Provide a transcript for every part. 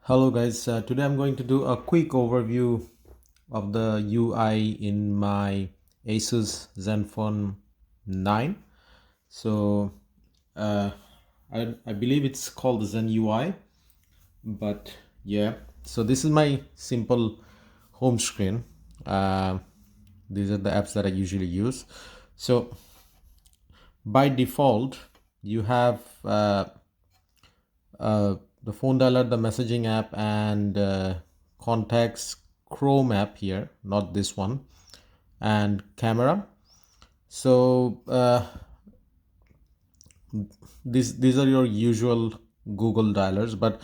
Hello guys, today I'm going to do a quick overview of the UI in my Asus Zenfone 9. So uh, I believe it's called the Zen UI, but yeah. So this is my simple home screen. Uh, these are the apps that I usually use. So by default, you have the phone dialer, the messaging app, and contacts, Chrome app here, not this one, and camera. So these are your usual Google dialers, but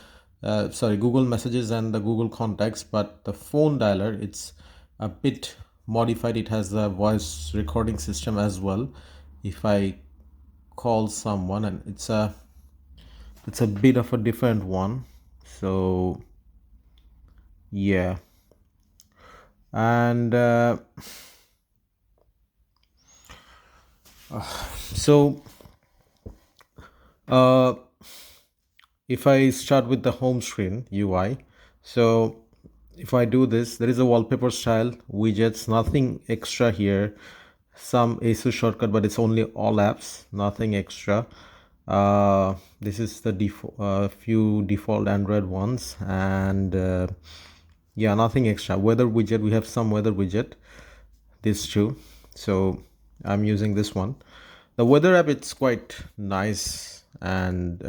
sorry, Google messages and the Google contacts. But the phone dialer, it's a bit modified. It has the voice recording system as well. If I call someone, and it's a bit of a different one. So yeah. And so uh, if I start with the home screen UI, so if I do this, there is a wallpaper style, widgets, nothing extra here. Some Asus shortcut, but it's only all apps, nothing extra. This is the few default Android ones, and yeah, nothing extra. Weather widget, we have some weather widget, these two. So I'm using this one. The weather app, it's quite nice and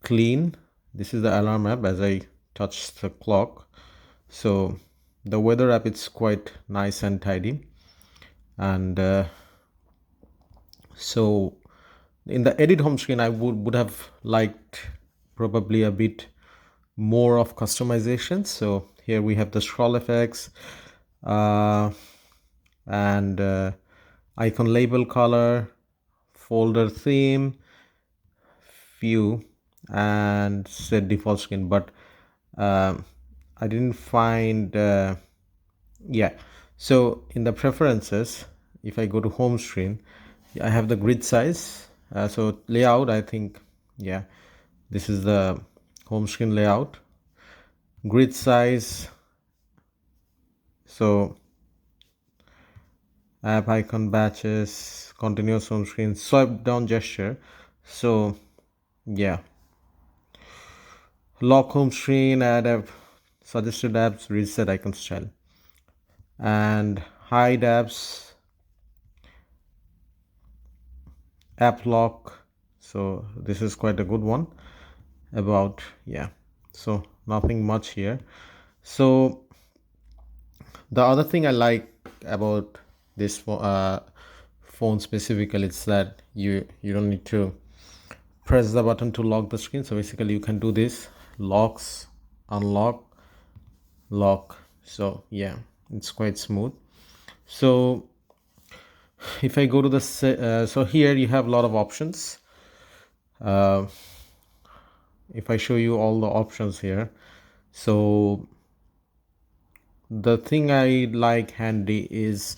clean. This is the alarm app as I touch the clock. So the weather app, it's quite nice and tidy. And so in the edit home screen, I would have liked probably a bit more of customization. So here we have the scroll effects, and icon label color, folder theme, view, and set default screen. But I didn't find yeah. So in the preferences, if I go to home screen, I have the grid size. So layout, I think, yeah, this is the home screen layout. Grid size, so app icon, batches, continuous home screen, swipe down gesture. So yeah, lock home screen, add app, suggested apps, reset icon style, and hide apps, app lock. So this is quite a good one. About, yeah, so nothing much here. So the other thing I like about this phone specifically is that you don't need to press the button to lock the screen. So basically you can do this, locks, unlock, lock. So yeah, it's quite smooth. So if I go to the so here you have a lot of options. If I show you all the options here, so the thing I like handy is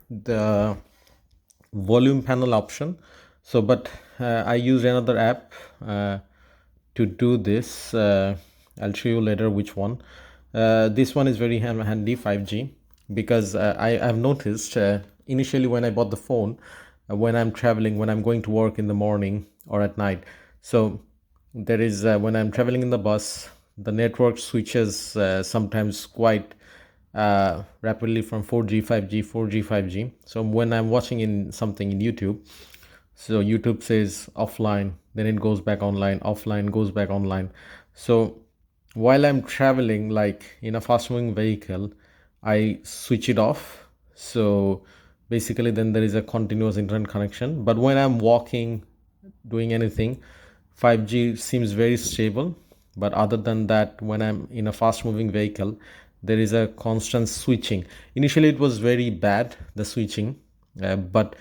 the volume panel option. So but I used another app to do this. I'll show you later which one. This one is very handy, 5G, because I've noticed initially when I bought the phone, when I'm traveling, when I'm going to work in the morning or at night, so there is when I'm traveling in the bus, the network switches sometimes quite rapidly from 4G 5G 4G 5G. So when I'm watching in something in YouTube, so YouTube says offline, then it goes back online, offline, goes back online. So while I'm traveling, like in a fast moving vehicle, I switch it off. So basically then there is a continuous internet connection. But when I'm walking, doing anything, 5G seems very stable. But other than that, when I'm in a fast moving vehicle, there is a constant switching. Initially it was very bad, the switching, but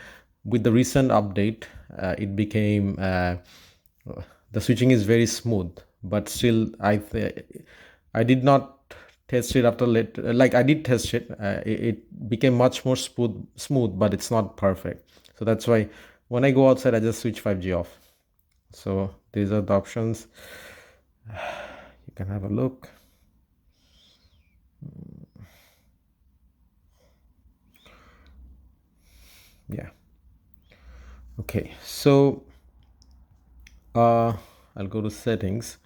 with the recent update, it became the switching is very smooth. But still I did not test it after like I did test it. It became much more smooth, but it's not perfect. So that's why when I go outside, I just switch 5G off. So these are the options. can have a look. Yeah. Okay, so I'll go to settings.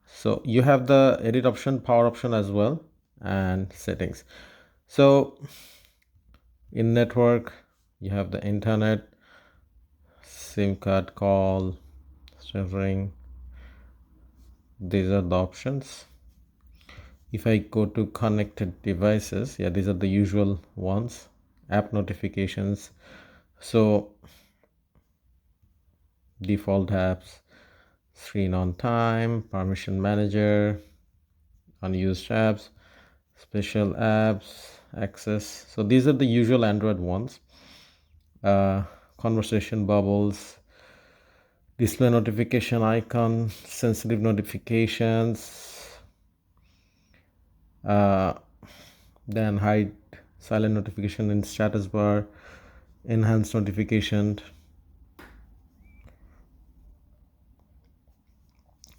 So you have the edit option, power option as well, and settings. So in network, you have the internet, SIM card, call, servering. These are the options. If I go to connected devices, yeah, these are the usual ones. App notifications. So default apps, screen on time, permission manager, unused apps, special apps, access. So these are the usual Android ones. Conversation bubbles, display notification icon, sensitive notifications, then hide silent notification in status bar, enhanced notification.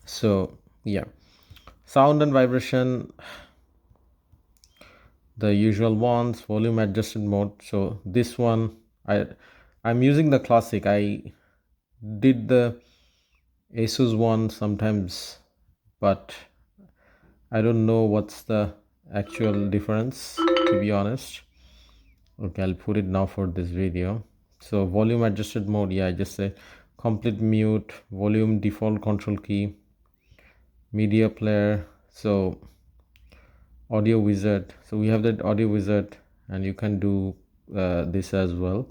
So yeah, sound and vibration, the usual ones. Volume adjusted mode, so this one I'm using the classic. I did the Asus one sometimes, but I don't know what's the actual difference, to be honest. Okay, I'll put it now for this video. So volume adjusted mode, yeah, I just say complete mute, volume default control key, media player. So audio wizard, so we have that audio wizard, and you can do this as well.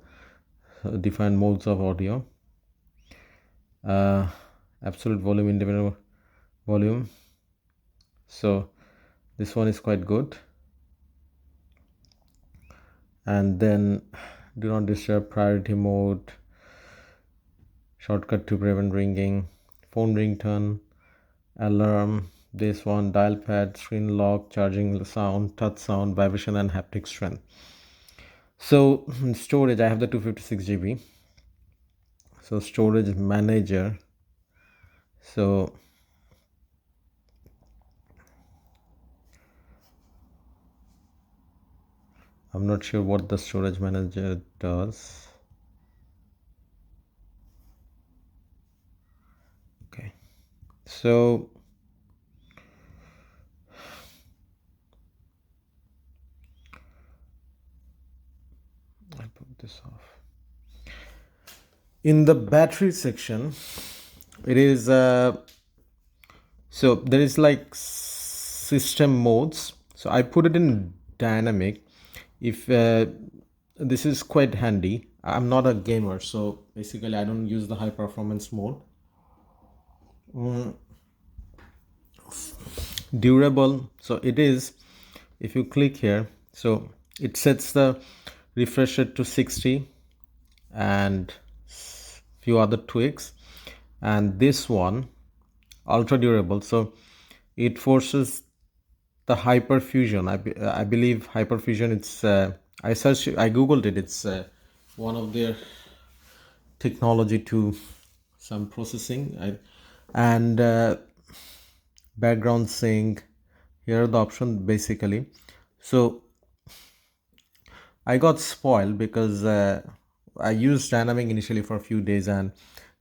Different modes of audio, absolute volume, independent volume. So this one is quite good. And then do not disturb, priority mode, shortcut to prevent ringing, phone ringtone, alarm, this one, dial pad, screen lock, charging sound, touch sound, vibration, and haptic strength. So storage, I have the 256 GB. So storage manager, so I'm not sure what the storage manager does. Okay, so I put this off. In the battery section, it is so there is like system modes. So I put it in dynamic. If this is quite handy. I'm not a gamer, so basically I don't use the high performance mode. Durable, so it is, if you click here, so it sets the refresh rate to 60 and few other tweaks. And this one, ultra durable, so it forces the hyperfusion. I believe hyperfusion, it's I googled it, it's one of their technology to some processing. And background sync, here are the options basically. So I got spoiled because I used dynamic initially for a few days and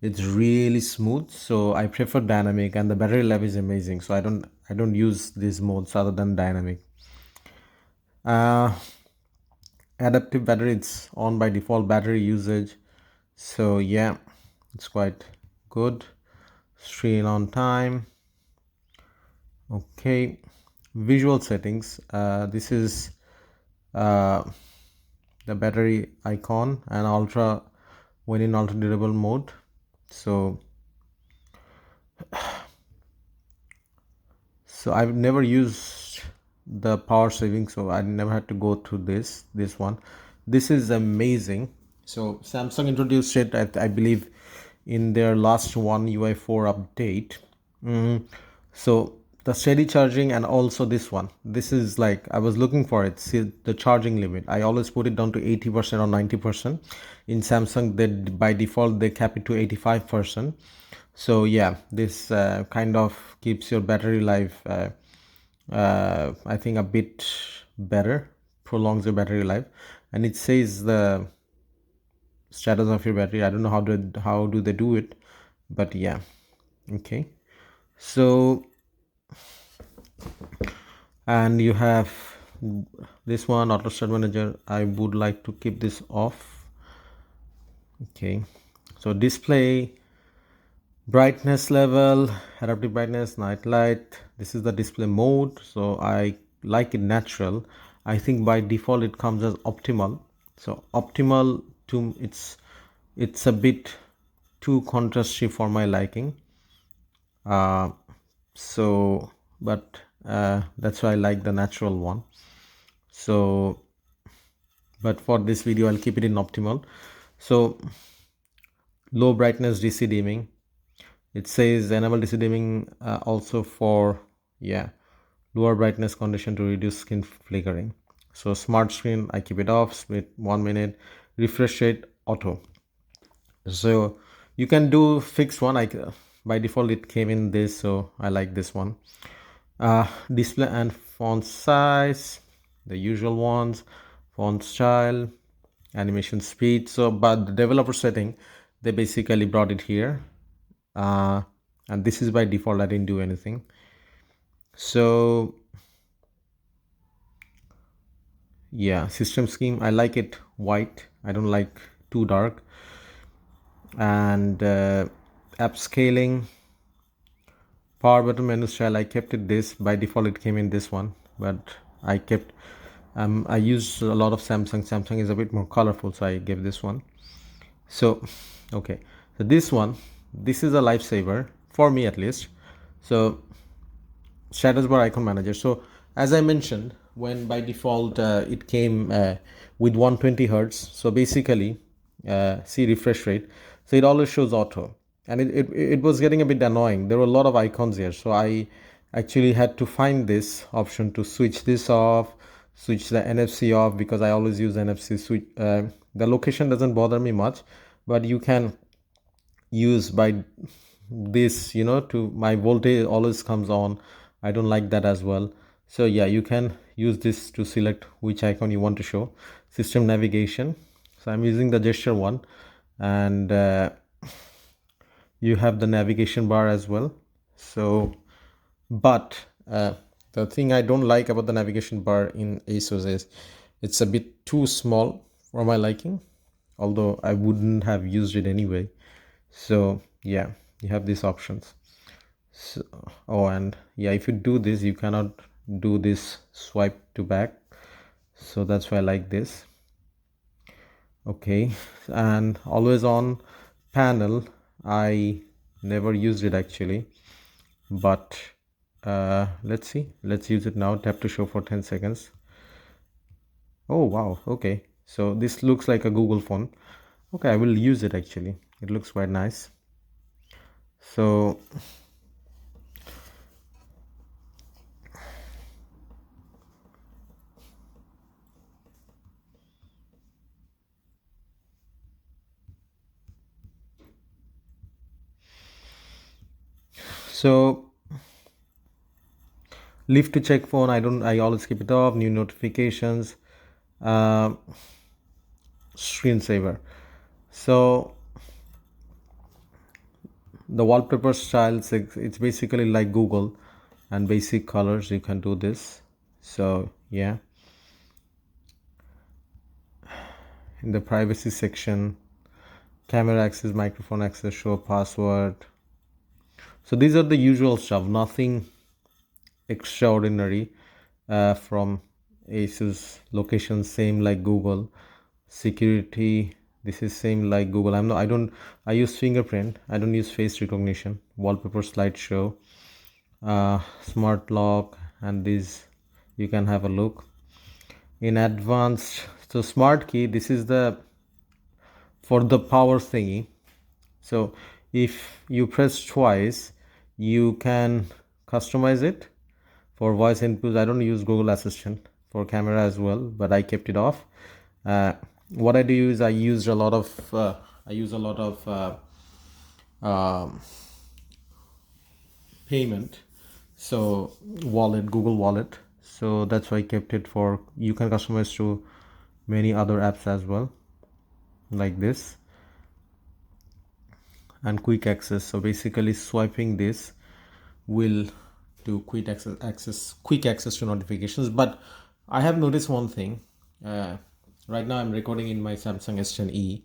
it's really smooth, so I prefer dynamic, and the battery life is amazing, so I don't use these modes other than dynamic. Adaptive battery, it's on by default battery usage, so yeah, it's quite good. Screen on time. Okay, visual settings, this is the battery icon and ultra, when in ultra durable mode. So I've never used the power saving, so I never had to go through this one. This is amazing. So Samsung introduced it I believe in their last One UI 4 update. So the steady charging, and also this is like, I was looking for it. See the charging limit, I always put it down to 80% or 90%. In Samsung, they by default they cap it to 85%. So yeah, this kind of keeps your battery life I think a bit better, prolongs your battery life. And it says the status of your battery. I don't know how do they do it, but yeah. Okay, so and you have this one, auto start manager. I would like to keep this off. Okay, so display, brightness level, adaptive brightness, night light. This is the display mode, so I like it natural. I think by default it comes as optimal. So optimal, to it's a bit too contrasty for my liking. uh, so but that's why I like the natural one. So but for this video I'll keep it in optimal. So low brightness DC dimming, it says enable DC dimming also for, yeah, lower brightness condition to reduce screen flickering. So smart screen, I keep it off, split 1 minute, refresh rate auto. So you can do fixed one. By default it came in this, so I like this one. Display and font size, the usual ones, font style, animation speed. So but the developer setting, they basically brought it here, and this is by default. I didn't do anything. So yeah, system scheme, I like it white, I don't like too dark. And app scaling, power button menu style, I kept it this. By default it came in this one, but I kept I use a lot of Samsung is a bit more colorful, so I gave this one. So okay, so this one, this is a lifesaver for me at least. So status bar icon manager. So as I mentioned, when by default it came with 120 hertz, so basically see refresh rate, so it always shows auto, and it was getting a bit annoying. There were a lot of icons here, so I actually had to find this option to switch this off, switch the NFC off, because I always use NFC switch. The location doesn't bother me much, but you can use by this, to my voltage always comes on. I don't like that as well. So yeah, you can use this to select which icon you want to show. System navigation, so I'm using the gesture one, and you have the navigation bar as well. So but the thing I don't like about the navigation bar in Asus is it's a bit too small for my liking, although I wouldn't have used it anyway. So yeah, you have these options. So, oh, and yeah, if you do this, you cannot do this swipe to back, so that's why I like this. Okay, and always on panel, I never used it actually, but let's see, let's use it now. Tap to show for 10 seconds. Oh wow, okay, so this looks like a Google phone. Okay, I will use it actually, it looks quite nice. So leave to check phone, I always keep it off. New notifications, uh, screensaver. So the wallpaper styles, it's basically like Google, and basic colors, you can do this. So yeah, in the privacy section, camera access, microphone access, show password. So these are the usual stuff, nothing extraordinary from Asus. Location same like Google. Security, this is same like Google. I use fingerprint, I don't use face recognition. Wallpaper slideshow, smart lock, and these you can have a look in advanced. So smart key, this is the for the power thingy. So if you press twice, you can customize it for voice inputs. I don't use Google Assistant for camera as well, but I kept it off. What I do is I use a lot of payment, so wallet, Google Wallet. So that's why I kept it for, you can customize to many other apps as well, like this. And quick access, so basically swiping this will do quick access to notifications. But I have noticed one thing. Right now I'm recording in my Samsung S10e,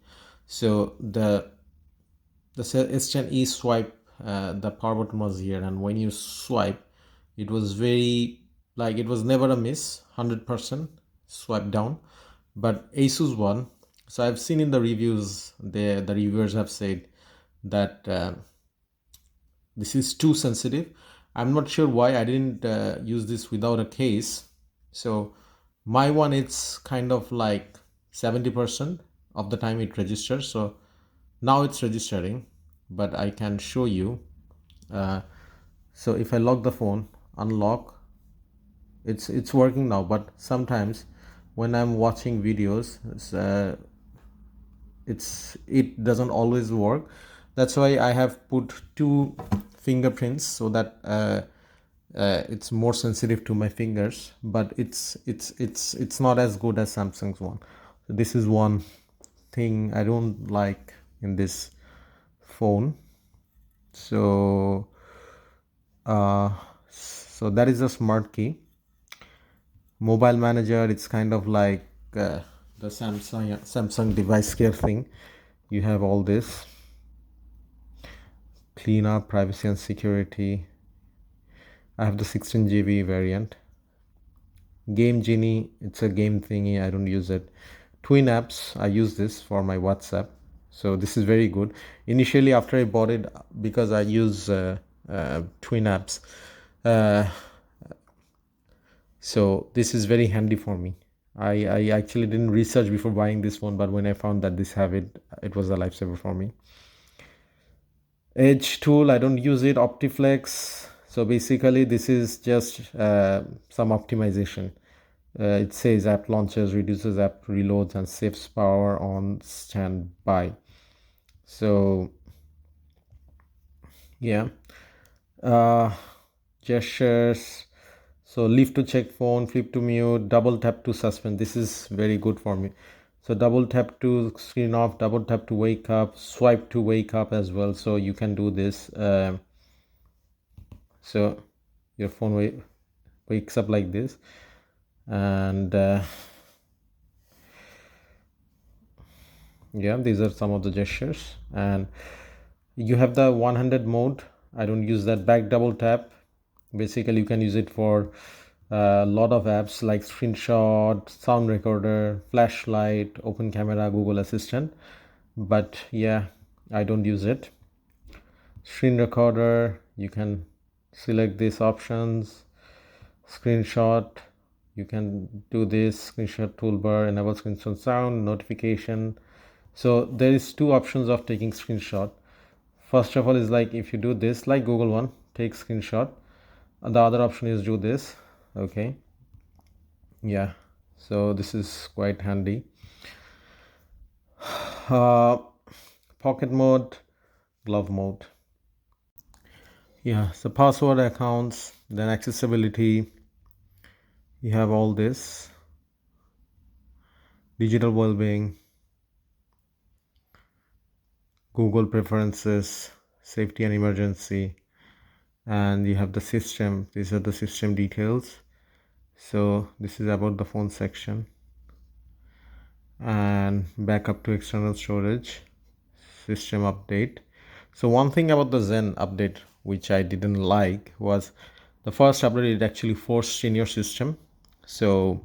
so the S10e swipe, the power button was here, and when you swipe, it was very, like, it was never a miss, 100% swipe down. But Asus one, so I've seen in the reviews, the reviewers have said that this is too sensitive. I'm not sure why I didn't use this without a case. So my one, it's kind of like 70% of the time it registers. So now it's registering, but I can show you. So if I lock the phone, unlock, it's working now. But sometimes when I'm watching videos, it doesn't always work. That's why I have put two fingerprints, so that it's more sensitive to my fingers. But it's not as good as Samsung's one. So this is one thing I don't like in this phone. So so that is a smart key. Mobile manager, it's kind of like the Samsung device care thing. You have all this cleanup, privacy and security. I have the 16 GB variant. Game Genie, it's a game thingy, I don't use it. Twin apps, I use this for my WhatsApp, so this is very good. Initially after I bought it, because I use twin apps, so this is very handy for me. I actually didn't research before buying this one, but when I found that this have it, it was a lifesaver for me. Edge tool, I don't use it. Optiflex, so basically this is just some optimization. It says app launches, reduces app reloads, and saves power on standby. So yeah, gestures, so leave to check phone, flip to mute, double tap to suspend. This is very good for me. So double tap to screen off, double tap to wake up, swipe to wake up as well. So you can do this. So your phone wakes up like this. And yeah, these are some of the gestures. And you have the 100 mode. I don't use that. Back double tap, basically you can use it for a lot of apps like screenshot, sound recorder, flashlight, open camera, Google Assistant. But yeah, I don't use it. Screen recorder, you can select these options. Screenshot, you can do this. Screenshot toolbar, enable screenshot sound, notification. So there is two options of taking screenshot. First of all is like, if you do this like Google one, take screenshot, and the other option is do this. Okay, yeah, so this is quite handy. Pocket mode, glove mode. Yeah, so password, accounts, then accessibility, you have all this, digital well-being, Google preferences, safety and emergency, and you have the system. These are the system details. So this is about the phone section, and backup to external storage, system update. So one thing about the Zen update which I didn't like was the first update, it actually forced in your system. So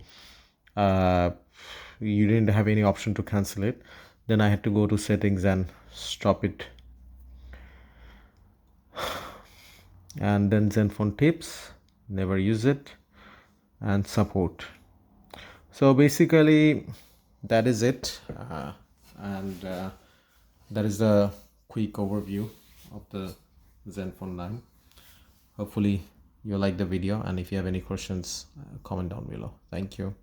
you didn't have any option to cancel it. Then I had to go to settings and stop it. And then Zenfone tips, never use it, and support. So basically that is it, and that is the quick overview of the Zenfone 9. Hopefully you like the video, and if you have any questions, comment down below. Thank you.